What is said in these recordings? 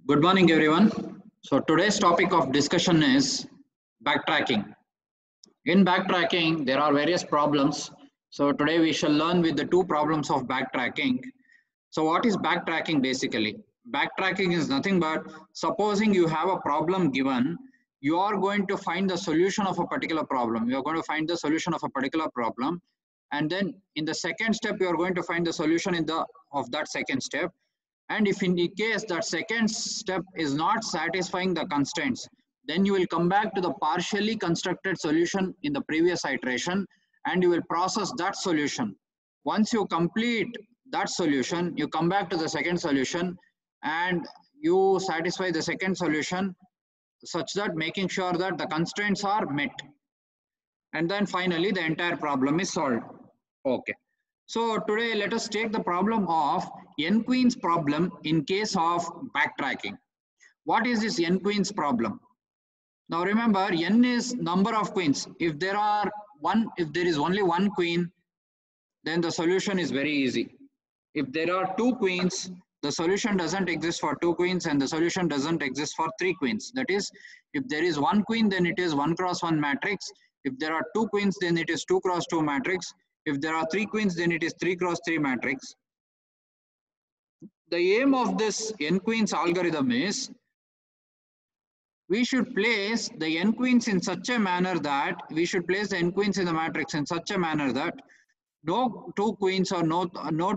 Good morning, everyone. So today's topic of discussion is backtracking. In backtracking, there are various problems. So today we shall learn with the two problems of backtracking. So what is backtracking basically? Backtracking is nothing but supposing you have a problem given, you are going to find the solution of a particular problem. You are going to find the solution of a particular problem, and then in the second step, you are going to find the solution of that second step. And if in the case that second step is not satisfying the constraints, then you will come back to the partially constructed solution in the previous iteration and you will process that solution. Once you complete that solution, you come back to the second solution and you satisfy the second solution such that making sure that the constraints are met. And then finally the entire problem is solved. Okay. So today let us take the problem of n-queens problem in case of backtracking. What is this n-queens problem? Now remember, n is number of queens. If there is only one queen, then the solution is very easy. If there are two queens, the solution doesn't exist for two queens and the solution doesn't exist for three queens. That is, if there is one queen, then it is 1 cross 1 matrix. If there are two queens, then it is 2 cross 2 matrix. If there are three queens, then it is 3 cross 3 matrix. The aim of this n-queens algorithm is we should place the n-queens in such a manner that we should place the n-queens in the matrix in such a manner that no two queens or no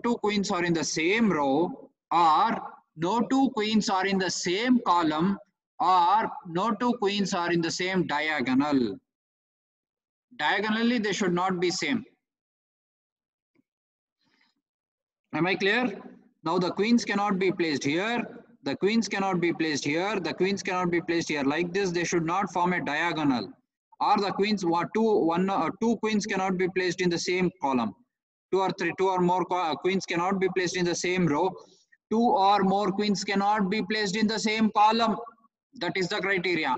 two queens are in the same row, or no two queens are in the same column, or no two queens are in the same diagonal. Diagonally, they should not be same. Am I clear? Now the queens cannot be placed here, the queens cannot be placed here, the queens cannot be placed here. Like this, they should not form a diagonal. Or the queens, two queens cannot be placed in the same column. Two or more queens cannot be placed in the same row. Two or more queens cannot be placed in the same column. That is the criteria.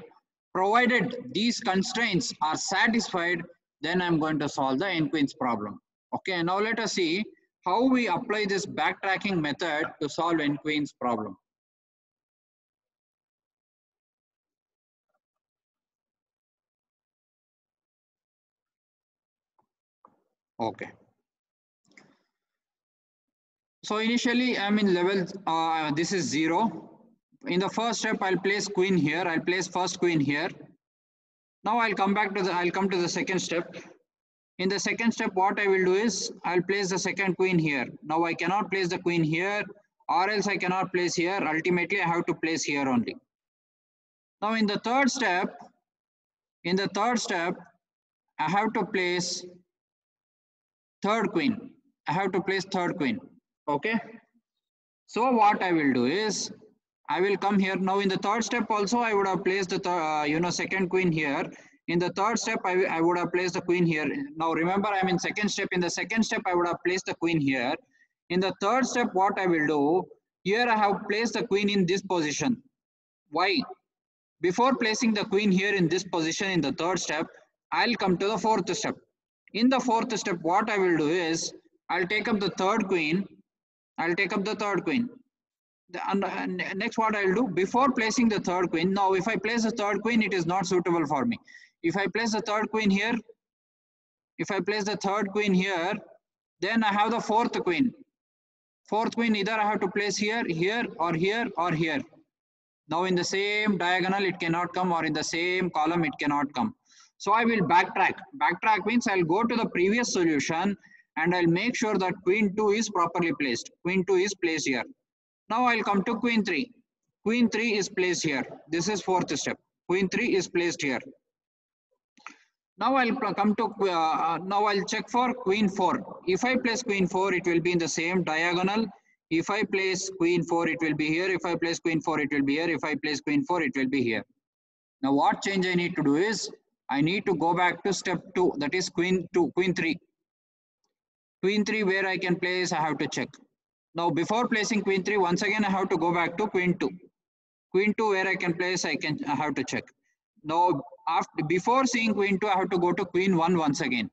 Provided these constraints are satisfied, then I'm going to solve the n-queens problem. Okay, now let us see how we apply this backtracking method to solve n-queens problem. Okay. So initially I'm in level, this is 0. In the first step, I'll place queen here. I'll place first queen here. Now I'll come to the second step. In the second step, what I will do is I'll place the second queen here. Now I cannot place the queen here, or else I cannot place here. Ultimately, I have to place here only. Now in the third step, I have to place third queen. Okay. So what I will do is I will come here. Now in the third step also I would have placed the second queen here. In the third step I would have placed the queen here. Now remember, I'm in second step. In the second step I would have placed the queen here. In the third step, what I will do, here I have placed the queen in this position. Why? Before placing the queen here in this position in the third step, I'll come to the fourth step. In the fourth step, what I will do is I'll take up the third queen. Next, what I'll do, before placing the third queen, now if I place the third queen, it is not suitable for me. If I place the third queen here, then I have the fourth queen. Either I have to place here, or here, or here. Now in the same diagonal it cannot come, or in the same column it cannot come. So I will backtrack. Backtrack means I'll go to the previous solution and I'll make sure that queen 2 is properly placed. Queen 2 is placed here. Now I'll come to queen 3. Queen 3 is placed here. This is fourth step. Queen 3 is placed here. Now I'll come to, now I'll check for queen 4. If I place queen 4, it will be in the same diagonal. If I place queen 4, it will be here. If I place queen 4, it will be here. If I place queen 4, it will be here. Now what change I need to do is, I need to go back to step 2, that is queen 3. Queen 3 where I can place, I have to check. Now before placing queen 3, once again I have to go back to queen 2. Queen 2 where I can place, I have to check. Now before seeing queen 2, I have to go to queen 1 once again.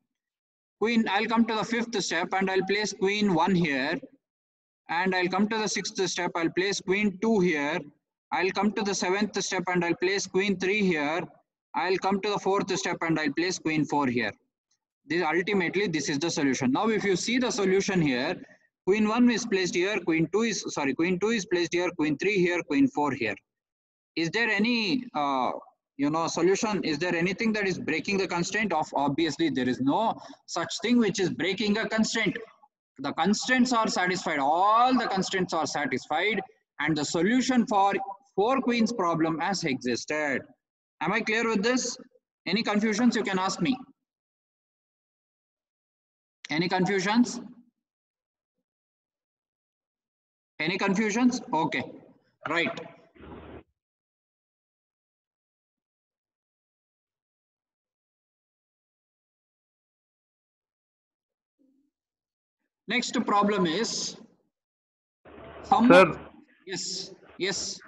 I'll come to the fifth step and I'll place queen 1 here. And I'll come to the sixth step, I'll place queen 2 here. I'll come to the 7th step and I'll place queen 3 here. I'll come to the 4th step and I'll place queen 4 here. Ultimately, this is the solution. Now, if you see the solution here, queen 1 is placed here, queen 2 is placed here, queen 3 here, queen 4 here. Is there any solution? Is there anything that is breaking the constraint? Obviously, there is no such thing which is breaking a constraint. The constraints are satisfied. All the constraints are satisfied, and the solution for 4 queens problem has existed. Am I clear with this? Any confusions? You can ask me. Any confusions? Any confusions? Okay, right. Next problem is Sir, yes.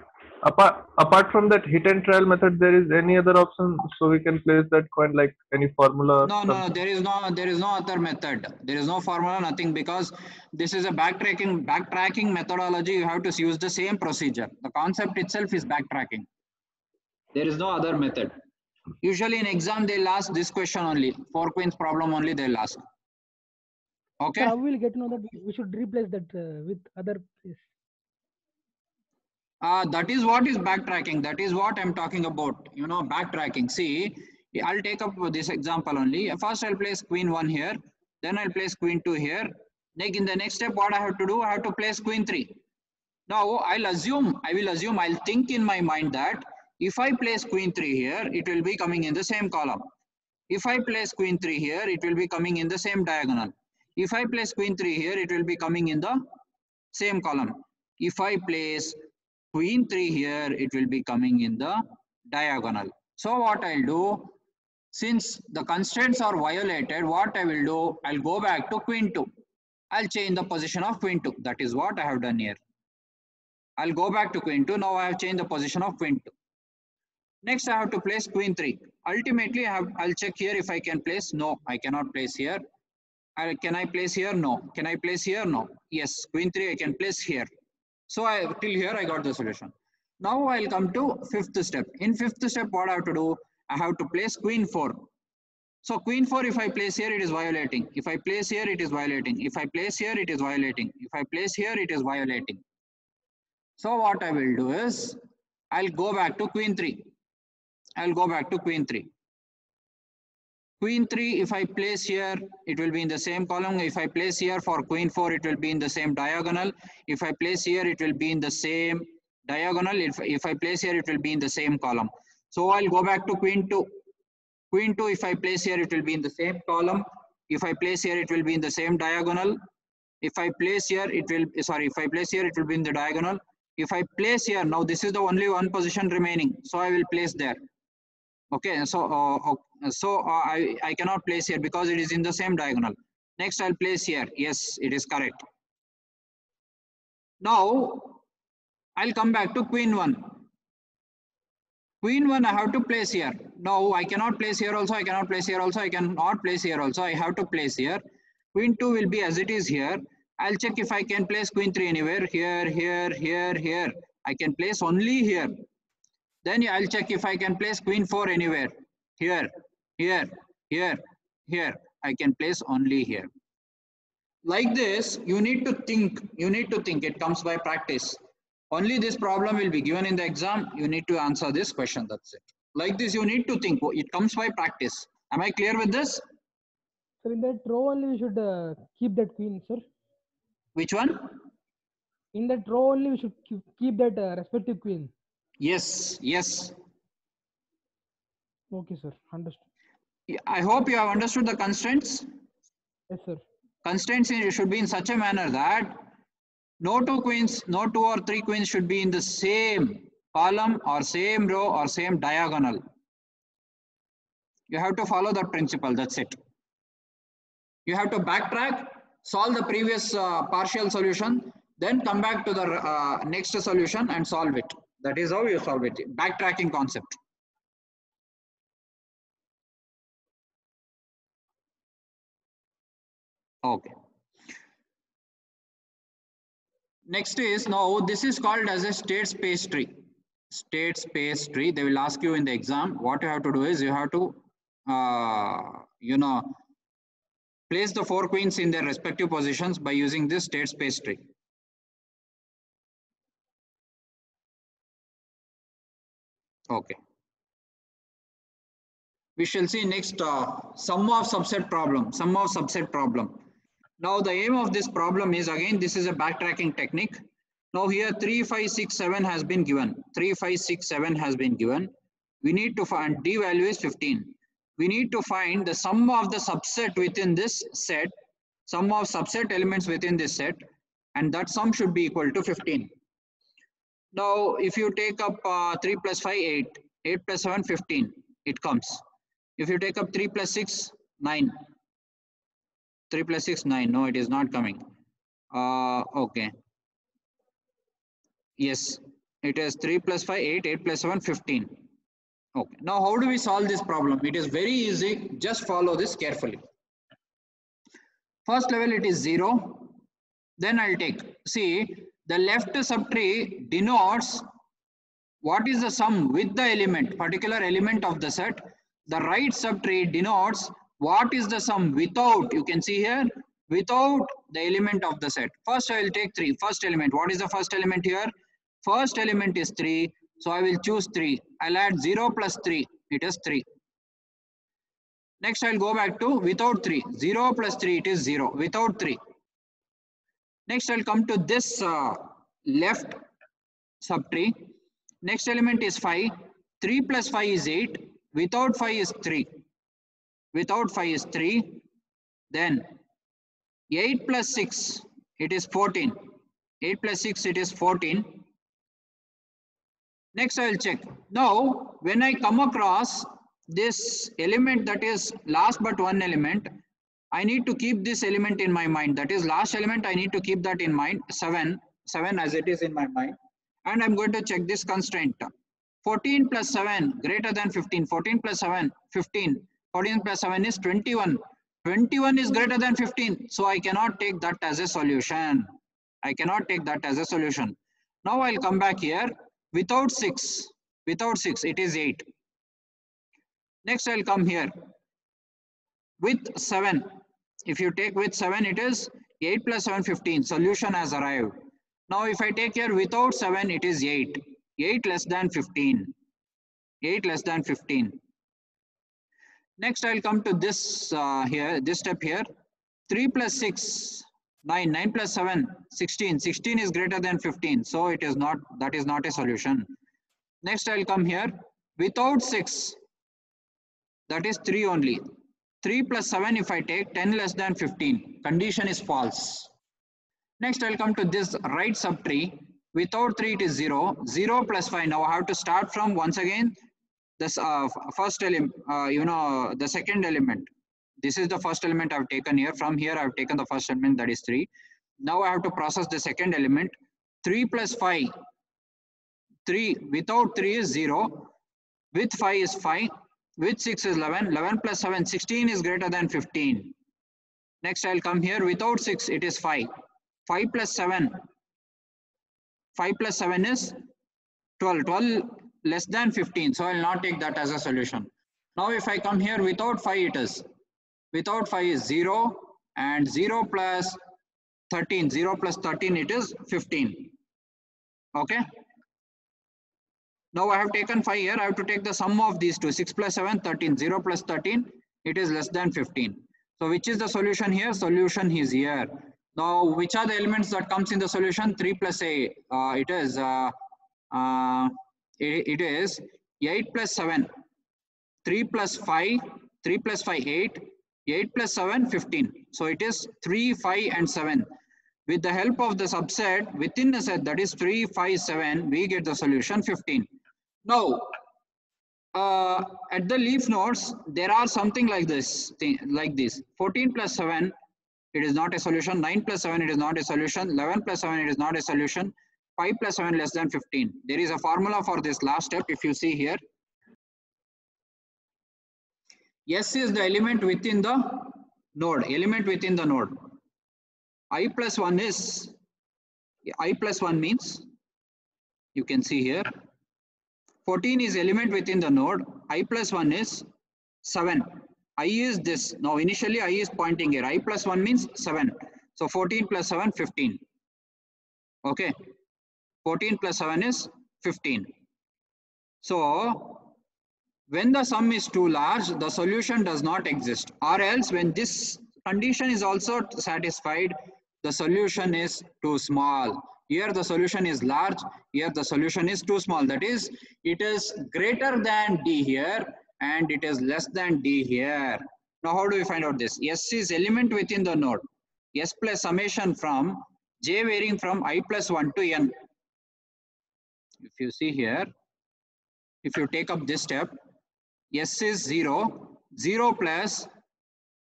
apart from that hit and trial method, there is any other option so we can place that coin like any formula? No, there is no other method. There is no formula, nothing, because this is a backtracking methodology. You have to use the same procedure. The concept itself is backtracking. There is no other method. Usually in exam they'll ask this question only. 4 queens problem only they'll ask. Okay. So how will get to know that we should replace that with other place? That is what is backtracking. That is what I'm talking about. Backtracking. See, I'll take up this example only. First, I'll place queen 1 here. Then I'll place queen 2 here. In the next step, what I have to do? I have to place queen 3. Now, I'll think in my mind that if I place queen 3 here, it will be coming in the same column. If I place queen 3 here, it will be coming in the same diagonal. If I place queen 3 here, it will be coming in the same column. If I place queen 3 here, it will be coming in the diagonal. So what I'll do, since the constraints are violated, what I will do, I'll go back to queen 2. I'll change the position of queen 2. That is what I have done here. I'll go back to queen 2. Now I have changed the position of queen 2. Next, I have to place queen 3. Ultimately, I'll check here if I can place. No, I cannot place here. Can I place here? No. Can I place here? No. Yes, queen 3 I can place here. So till here I got the solution. Now I'll come to 5th step. In 5th step, what I have to do? I have to place queen 4. So queen 4, if I place here, it is violating. If I place here, it is violating. If I place here, it is violating. If I place here, it is violating. So what I will do is, I'll go back to queen 3. I'll go back to queen 3. Queen 3, if I place here, it will be in the same column. If I place here for queen 4, it will be in the same diagonal. If I place here, it will be in the same diagonal. If I place here, it will be in the same column. So I'll go back to queen 2. Queen 2, if I place here, it will be in the same column. If I place here, it will be in the same diagonal. If I place here, it will be in the diagonal. If I place here, now this is the only one position remaining. So I will place there. Okay, so I cannot place here because it is in the same diagonal. Next, I'll place here. Yes, it is correct. Now, I'll come back to queen 1. Queen 1, I have to place here. No, I cannot place here also. I cannot place here also. I cannot place here also. I have to place here. Queen 2 will be as it is here. I'll check if I can place queen 3 anywhere. Here. I can place only here. Then I'll check if I can place queen 4 anywhere. Here. I can place only here. Like this, you need to think. It comes by practice. Only this problem will be given in the exam. You need to answer this question. That's it. Like this, you need to think. It comes by practice. Am I clear with this? So in that row only we should keep that queen, sir. Which one? In that row only we should keep that respective queen. Yes. Okay, sir. Understood. I hope you have understood the constraints. Yes, sir. Constraints should be in such a manner that no 2 or 3 queens should be in the same column or same row or same diagonal. You have to follow that principle. That's it. You have to backtrack, solve the previous partial solution, then come back to the next solution and solve it. That is how you solve it. Backtracking concept. Okay. Next is, now this is called as a state space tree. state space tree. They will ask you in the exam. What you have to do is you have to, place the 4 queens in their respective positions by using this state space tree. Okay. We shall see next sum of subset problem. Sum of subset problem. Now the aim of this problem is, again, this is a backtracking technique. Now here 3, 5, 6, 7 has been given. 3, 5, 6, 7 has been given. We need to find D value is 15. We need to find the sum of the subset within this set, sum of subset elements within this set, and that sum should be equal to 15. Now if you take up 3 plus 5, 8, 8 plus 7, 15, it comes. If you take up 3 plus 6, 9. 3 plus 6, 9. No, it is not coming. Okay. Yes, it is 3 plus 5, 8, 8 plus 7, 15. Okay. Now, how do we solve this problem? It is very easy. Just follow this carefully. First level, it is 0. Then I'll take, see, the left subtree denotes what is the sum with the element, particular element of the set. The right subtree denotes what is the sum without, you can see here, without the element of the set. First, I will take 3. First element. What is the first element here? First element is 3. So I will choose 3. I'll add 0 plus 3. It is 3. Next, I'll go back to without 3. 0 plus 3, it is 0. Without 3. Next, I'll come to this left subtree. Next element is 5. 3 plus 5 is 8. Without 5 is 3. Without 5 is 3. Then 8 plus 6, it is 14. 8 plus 6, it is 14. Next, I will check. Now, when I come across this element that is last but one element, I need to keep this element in my mind. That is last element, I need to keep that in mind. 7 as it is in my mind. And I'm going to check this constraint. 14 plus 7 greater than 15. 14 plus 7, 15. 14 plus 7 is 21. 21 is greater than 15. So I cannot take that as a solution. I cannot take that as a solution. Now I'll come back here. Without 6, it is 8. Next, I'll come here. With 7, if you take with 7, it is 8 plus 7, 15. Solution has arrived. Now, if I take here without 7, it is 8. 8 less than 15. 8 less than 15. Next, I'll come to this here, this step here. 3 plus 6, 9. 9 plus 7, 16. 16 is greater than 15. So it is not, that is not a solution. Next, I'll come here. Without 6, that is 3 only. 3 plus 7, if I take 10 less than 15, condition is false. Next, I'll come to this right subtree. Without 3, it is 0. 0 plus 5. Now I have to start from once again this first element, the second element. This is the first element I've taken here. From here, I've taken the first element, that is 3. Now I have to process the second element. 3 plus 5. 3 without 3 is 0. With 5 is 5. With 6 is 11. 11 plus 7, 16 is greater than 15. Next, I'll come here. Without 6, it is 5. 5 plus 7. 5 plus 7 is 12. 12 less than 15. So I'll not take that as a solution. Now, if I come here without 5, it is. Without 5 is 0. And 0 plus 13. 0 plus 13, it is 15. Okay. Now I have taken 5 here. I have to take the sum of these two. 6 plus 7, 13. 0 plus 13, it is less than 15. So which is the solution here? Solution is here. Now, which are the elements that comes in the solution? 3 plus 8. It is 8 plus 7. 3 plus 5. 3 plus 5, 8. 8 plus 7, 15. So it is 3, 5, and 7. With the help of the subset within the set, that is 3, 5, 7, we get the solution 15. Now, at the leaf nodes, there are something like this. 14 plus 7, it is not a solution. 9 plus 7, it is not a solution. 11 plus 7, it is not a solution. 5 plus 7 less than 15. There is a formula for this last step, if you see here. S is the element within the node. Element within the node. I plus 1 is, I plus 1 means, you can see here, 14 is element within the node. I plus 1 is 7. I is this. Now initially I is pointing here. I plus 1 means 7. So 14 plus 7, 15. Okay. 14 plus 7 is 15. So when the sum is too large, the solution does not exist. Or else when this condition is also satisfied, the solution is too small. Here the solution is large, here the solution is too small. That is, it is greater than D here and it is less than D here. Now how do we find out this? S is element within the node. S plus summation from J varying from I plus 1 to N. If you see here, if you take up this step, S is 0, 0 plus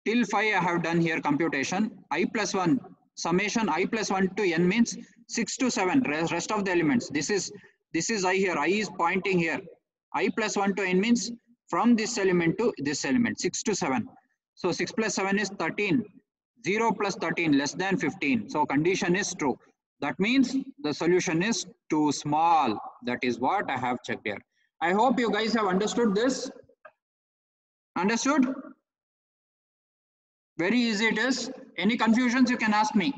till 5 I have done here computation, I plus 1, summation I plus 1 to N means 6 to 7, rest of the elements. This is I here, I is pointing here. I plus 1 to N means from this element to this element, 6 to 7. So 6 plus 7 is 13, 0 plus 13 less than 15. So condition is true. That means the solution is too small. That is what I have checked here. I hope you guys have understood this. Understood? Very easy it is. Any confusions you can ask me.